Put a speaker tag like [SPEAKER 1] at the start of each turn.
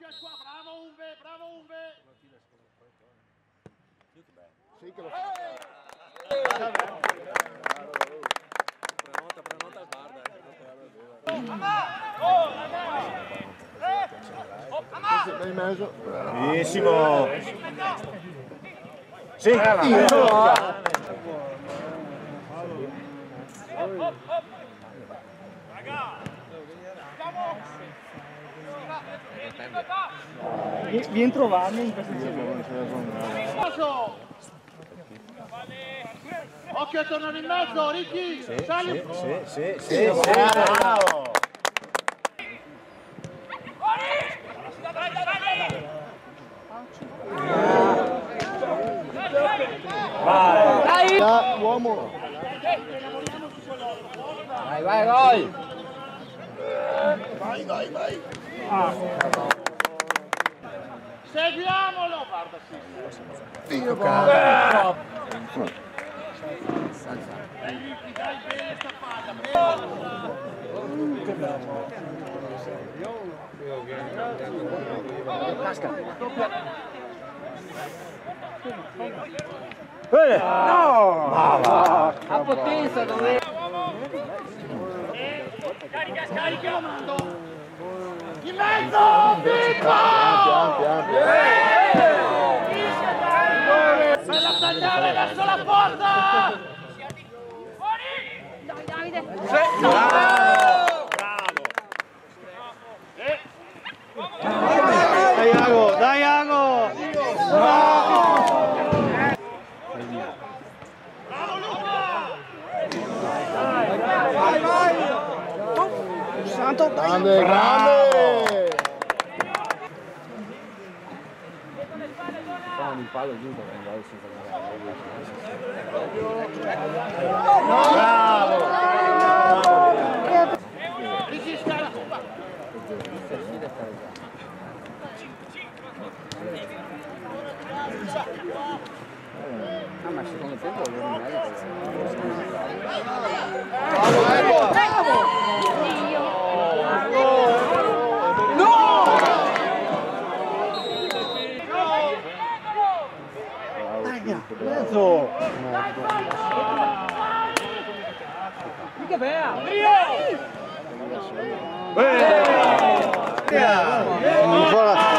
[SPEAKER 1] Occhio qua, bravo Umbe, bravo Umbe.
[SPEAKER 2] Sì che lo fa.
[SPEAKER 3] Prenota il bar,
[SPEAKER 2] Dai in mezzo.
[SPEAKER 4] Benissimo. Sì,
[SPEAKER 5] Vieni trovarmi in questa situazione.
[SPEAKER 1] Occhio a tornare in mezzo, Ricky! Sali!
[SPEAKER 4] sì, bravo!
[SPEAKER 2] Vai! Uomo!
[SPEAKER 5] Vai, gol!
[SPEAKER 2] Vai!
[SPEAKER 1] Seguiamolo! Guarda, sì.
[SPEAKER 2] Dio,
[SPEAKER 1] Dai bene sta palla,
[SPEAKER 4] No!
[SPEAKER 5] A potenza dove...
[SPEAKER 1] Scarica lo mando! In mezzo! Viva! Bella tagliare verso la porta!
[SPEAKER 6] Dai Davide!
[SPEAKER 4] Bravo! Dai Iago!
[SPEAKER 1] Bravo Luca!
[SPEAKER 5] Vai! Santo!
[SPEAKER 2] Grande!
[SPEAKER 3] il palo giusto per andare senza
[SPEAKER 4] Bravo!
[SPEAKER 1] Ricky scala!
[SPEAKER 3] ma secondo tempo lo
[SPEAKER 4] Mezzo!
[SPEAKER 5] Mica bea!
[SPEAKER 4] Fuori!